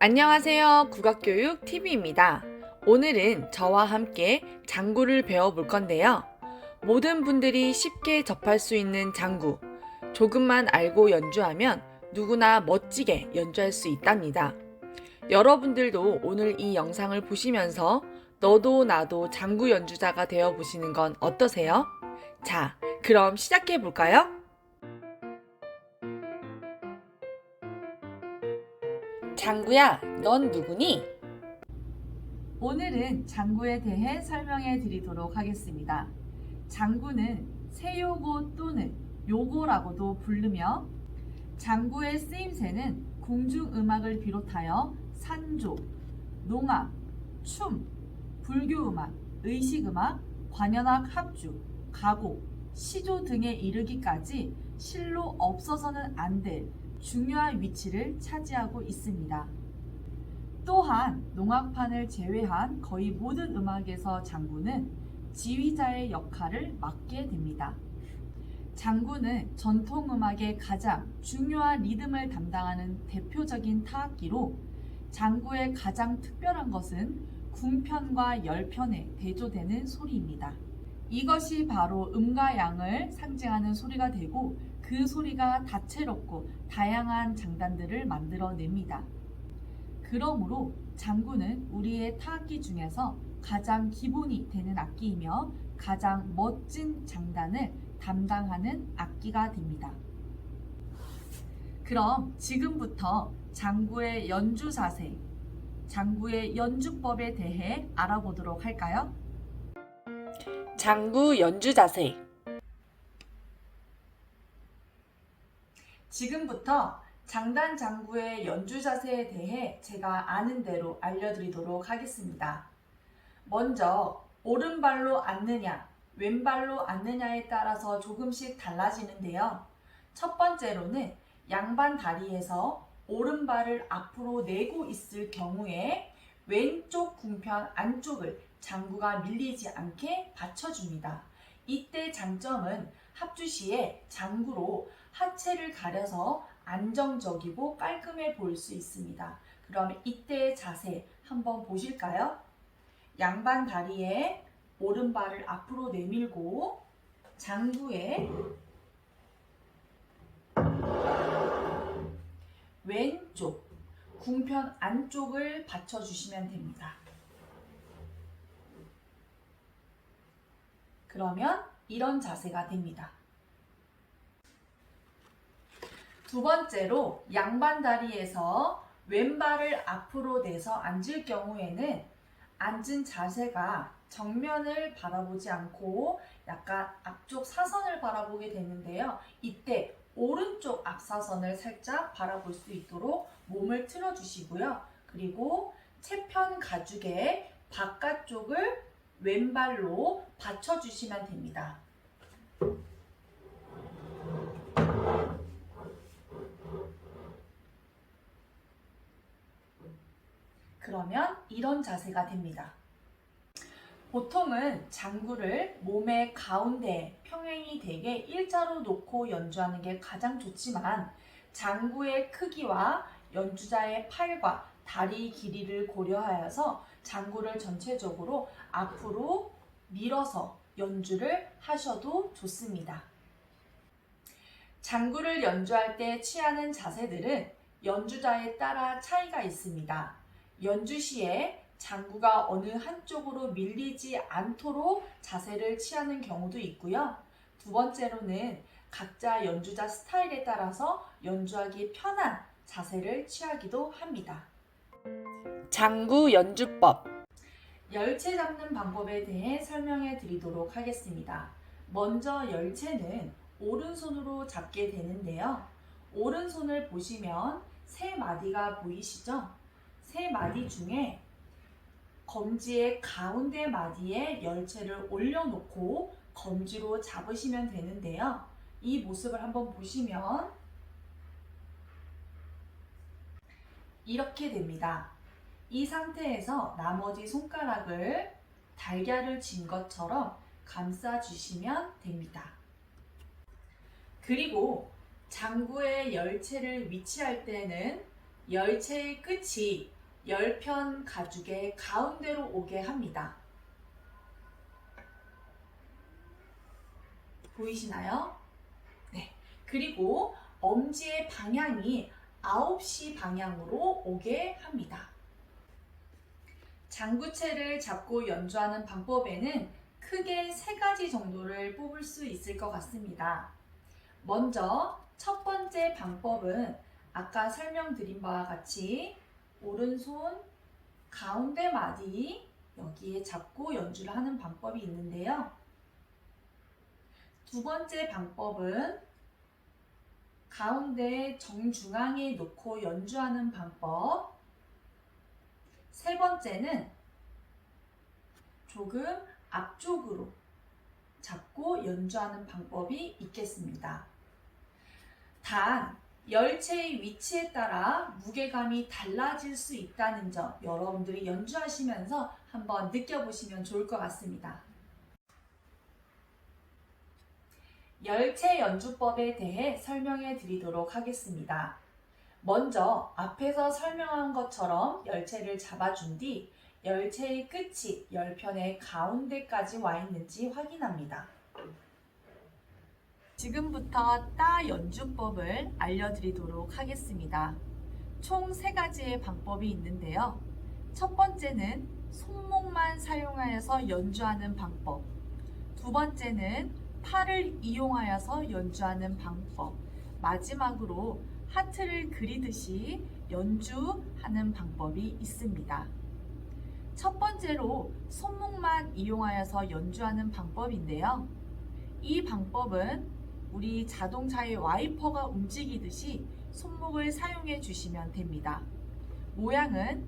안녕하세요. 국악교육 TV입니다. 오늘은 저와 함께 장구를 배워볼 건데요. 모든 분들이 쉽게 접할 수 있는 장구, 조금만 알고 연주하면 누구나 멋지게 연주할 수 있답니다. 여러분들도 오늘 이 영상을 보시면서 너도 나도 장구 연주자가 되어 보시는 건 어떠세요? 자, 그럼 시작해 볼까요? 장구야, 넌 누구니? 오늘은 장구에 대해 설명해 드리도록 하겠습니다. 장구는 세요고 또는 요고라고도 부르며 장구의 쓰임새는 궁중음악을 비롯하여 산조, 농악, 춤, 불교음악, 의식음악, 관현악 합주, 가곡, 시조 등에 이르기까지 실로 없어서는 안 될 중요한 위치를 차지하고 있습니다. 또한 농악판을 제외한 거의 모든 음악에서 장구는 지휘자의 역할을 맡게 됩니다. 장구는 전통음악의 가장 중요한 리듬을 담당하는 대표적인 타악기로 장구의 가장 특별한 것은 궁편과 열편에 대조되는 소리입니다. 이것이 바로 음과 양을 상징하는 소리가 되고 그 소리가 다채롭고 다양한 장단들을 만들어냅니다. 그러므로 장구는 우리의 타악기 중에서 가장 기본이 되는 악기이며 가장 멋진 장단을 담당하는 악기가 됩니다. 그럼 지금부터 장구의 연주 자세, 장구의 연주법에 대해 알아보도록 할까요? 장구 연주 자세. 지금부터 장단 장구의 연주 자세에 대해 제가 아는 대로 알려드리도록 하겠습니다. 먼저 오른발로 앉느냐, 왼발로 앉느냐에 따라서 조금씩 달라지는데요. 첫 번째로는 양반 다리에서 오른발을 앞으로 내고 있을 경우에 왼쪽 궁편 안쪽을 장구가 밀리지 않게 받쳐줍니다. 이때 장점은 합주 시에 장구로 하체를 가려서 안정적이고 깔끔해 보일 수 있습니다. 그럼 이때의 자세 한번 보실까요? 양반 다리에 오른발을 앞으로 내밀고 장구에 왼쪽 궁편 안쪽을 받쳐주시면 됩니다. 그러면 이런 자세가 됩니다. 두 번째로 양반 다리에서 왼발을 앞으로 내서 앉을 경우에는 앉은 자세가 정면을 바라보지 않고 약간 앞쪽 사선을 바라보게 되는데요. 이때 오른쪽 앞사선을 살짝 바라볼 수 있도록 몸을 틀어주시고요. 그리고 채편 가죽의 바깥쪽을 왼발로 받쳐주시면 됩니다. 그러면 이런 자세가 됩니다. 보통은 장구를 몸의 가운데 평행이 되게 일자로 놓고 연주하는 게 가장 좋지만 장구의 크기와 연주자의 팔과 다리 길이를 고려하여서 장구를 전체적으로 앞으로 밀어서 연주를 하셔도 좋습니다. 장구를 연주할 때 취하는 자세들은 연주자에 따라 차이가 있습니다. 연주 시에 장구가 어느 한쪽으로 밀리지 않도록 자세를 취하는 경우도 있고요. 두 번째로는 각자 연주자 스타일에 따라서 연주하기 편한 자세를 취하기도 합니다. 장구 연주법. 열채 잡는 방법에 대해 설명해 드리도록 하겠습니다. 먼저 열채는 오른손으로 잡게 되는데요. 오른손을 보시면 세 마디가 보이시죠? 세 마디 중에 검지의 가운데 마디에 열채를 올려놓고 검지로 잡으시면 되는데요. 이 모습을 한번 보시면 이렇게 됩니다. 이 상태에서 나머지 손가락을 달걀을 쥔 것처럼 감싸주시면 됩니다. 그리고 장구의 열채를 위치할 때는 열체의 끝이 열편 가죽의 가운데로 오게 합니다. 보이시나요? 네. 그리고 엄지의 방향이 9시 방향으로 오게 합니다. 장구채를 잡고 연주하는 방법에는 크게 3가지 정도를 뽑을 수 있을 것 같습니다. 먼저 첫 번째 방법은 아까 설명드린 바와 같이 오른손 가운데 마디 여기에 잡고 연주를 하는 방법이 있는데요. 두 번째 방법은 가운데 정중앙에 놓고 연주하는 방법. 세 번째는 조금 앞쪽으로 잡고 연주하는 방법이 있겠습니다. 단, 열체의 위치에 따라 무게감이 달라질 수 있다는 점 여러분들이 연주하시면서 한번 느껴보시면 좋을 것 같습니다. 열체 연주법에 대해 설명해 드리도록 하겠습니다. 먼저 앞에서 설명한 것처럼 열체를 잡아준 뒤 열체의 끝이 열편의 가운데까지 와 있는지 확인합니다. 지금부터 따 연주법을 알려드리도록 하겠습니다. 총 3가지의 방법이 있는데요. 첫 번째는 손목만 사용하여서 연주하는 방법. 두 번째는 팔을 이용하여서 연주하는 방법. 마지막으로 하트를 그리듯이 연주하는 방법이 있습니다. 첫 번째로 손목만 이용하여서 연주하는 방법인데요. 이 방법은 우리 자동차의 와이퍼가 움직이듯이 손목을 사용해 주시면 됩니다. 모양은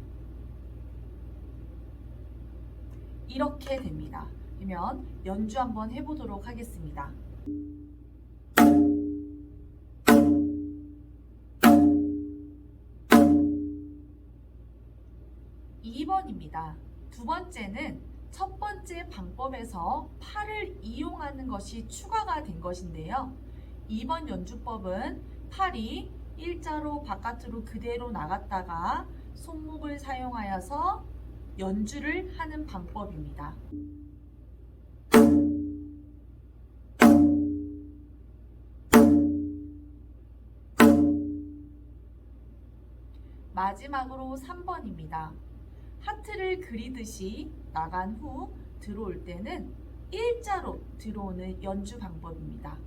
이렇게 됩니다. 그러면 연주 한번 해보도록 하겠습니다. 2번입니다. 두 번째는 첫 번째 방법에서 팔을 이용하는 것이 추가가 된 것인데요. 2번 연주법은 팔이 일자로 바깥으로 그대로 나갔다가 손목을 사용하여서 연주를 하는 방법입니다. 마지막으로 3번입니다. 하트를 그리듯이 나간 후 들어올 때는 일자로 들어오는 연주 방법입니다.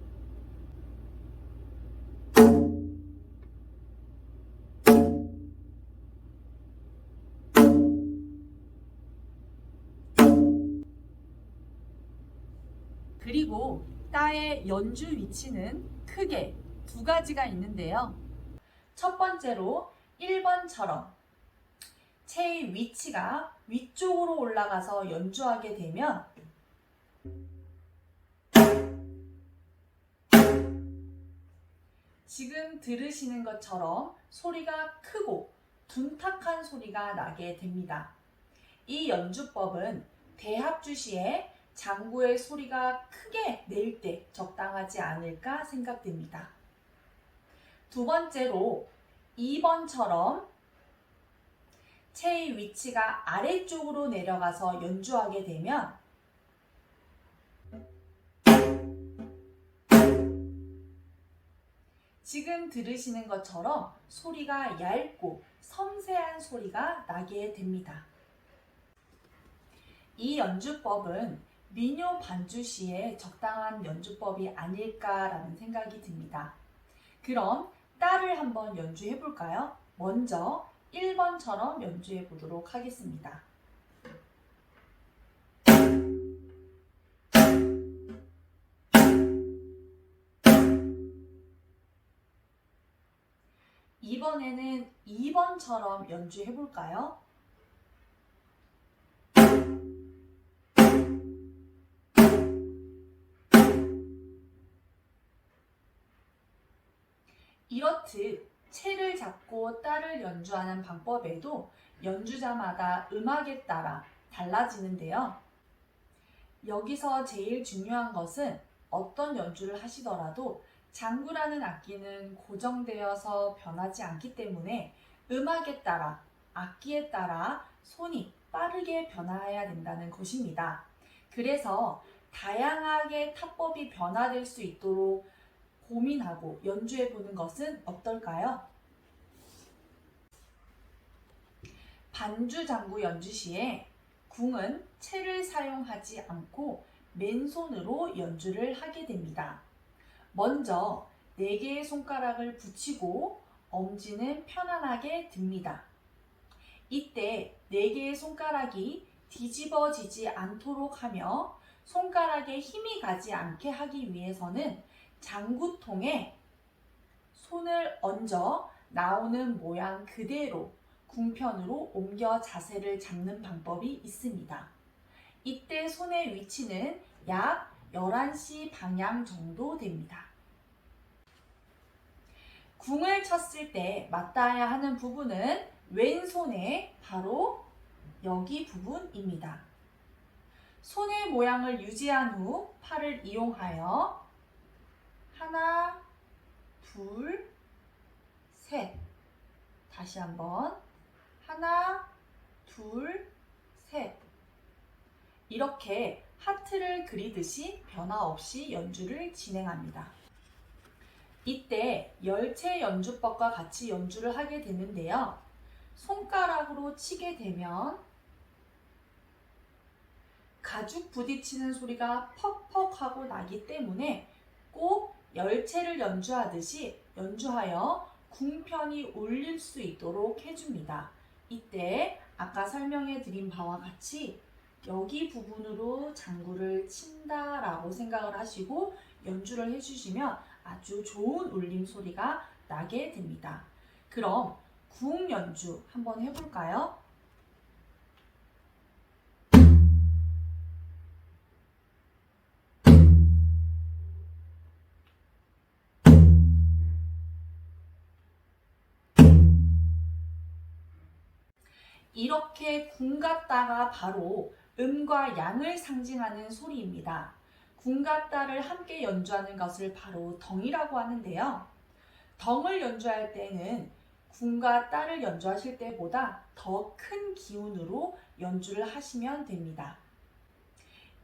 그리고 따의 연주 위치는 크게 2가지가 있는데요. 첫 번째로 1번처럼 체의 위치가 위쪽으로 올라가서 연주하게 되면 지금 들으시는 것처럼 소리가 크고 둔탁한 소리가 나게 됩니다. 이 연주법은 대합주 시에 장구의 소리가 크게 낼 때 적당하지 않을까 생각됩니다. 두 번째로 2번처럼 체의 위치가 아래쪽으로 내려가서 연주하게 되면 지금 들으시는 것처럼 소리가 얇고 섬세한 소리가 나게 됩니다. 이 연주법은 민요 반주 시에 적당한 연주법이 아닐까라는 생각이 듭니다. 그럼 따를 한번 연주해 볼까요? 먼저 1번처럼 연주해 보도록 하겠습니다. 이번에는 2번처럼 연주해 볼까요? 이렇듯 채를 잡고 따를 연주하는 방법에도 연주자마다 음악에 따라 달라지는데요. 여기서 제일 중요한 것은 어떤 연주를 하시더라도 장구라는 악기는 고정되어서 변하지 않기 때문에 음악에 따라, 악기에 따라 손이 빠르게 변화해야 된다는 것입니다. 그래서 다양하게 타법이 변화될 수 있도록 고민하고 연주해 보는 것은 어떨까요? 반주 장구 연주 시에 궁은 채를 사용하지 않고 맨손으로 연주를 하게 됩니다. 먼저 4개의 손가락을 붙이고 엄지는 편안하게 듭니다. 이때 4개의 손가락이 뒤집어지지 않도록 하며 손가락에 힘이 가지 않게 하기 위해서는 장구통에 손을 얹어 나오는 모양 그대로 궁편으로 옮겨 자세를 잡는 방법이 있습니다. 이때 손의 위치는 약 11시 방향 정도 됩니다. 궁을 쳤을 때 맞닿아야 하는 부분은 왼손에 바로 여기 부분입니다. 손의 모양을 유지한 후 팔을 이용하여 하나, 둘, 셋. 다시 한번 하나, 둘, 셋. 이렇게 하트를 그리듯이 변화 없이 연주를 진행합니다. 이때 열체 연주법과 같이 연주를 하게 되는데요. 손가락으로 치게 되면 가죽 부딪히는 소리가 퍽퍽 하고 나기 때문에 꼭 열체를 연주하듯이 연주하여 궁편이 울릴 수 있도록 해줍니다. 이때 아까 설명해 드린 바와 같이 여기 부분으로 장구를 친다라고 생각을 하시고 연주를 해주시면 아주 좋은 울림 소리가 나게 됩니다. 그럼 궁 연주 한번 해볼까요? 이렇게 궁 같다가 바로 음과 양을 상징하는 소리입니다. 궁과 따를 함께 연주하는 것을 바로 덩이라고 하는데요. 덩을 연주할 때는 궁과 따를 연주하실 때보다 더 큰 기운으로 연주를 하시면 됩니다.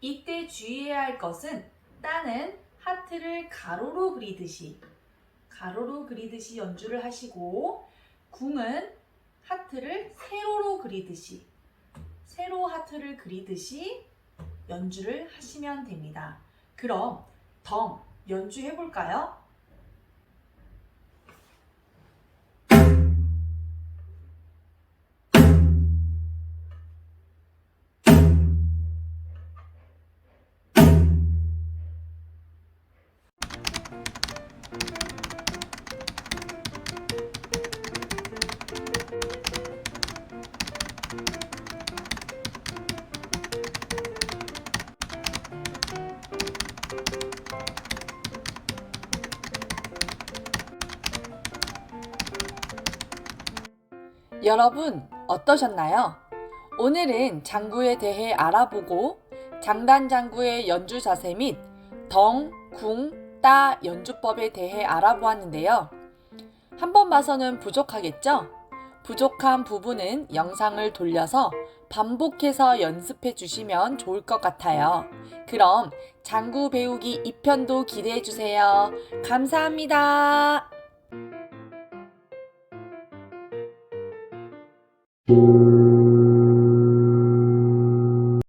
이때 주의해야 할 것은 따는 하트를 가로로 그리듯이 연주를 하시고 궁은 하트를 세로로 그리듯이 세로 하트를 그리듯이 연주를 하시면 됩니다. 그럼 덩 연주해 볼까요? 여러분 어떠셨나요? 오늘은 장구에 대해 알아보고 장단 장구의 연주 자세 및 덩, 궁, 따 연주법에 대해 알아보았는데요. 한 번 봐서는 부족하겠죠? 부족한 부분은 영상을 돌려서 반복해서 연습해 주시면 좋을 것 같아요. 그럼 장구 배우기 2편도 기대해 주세요. 감사합니다.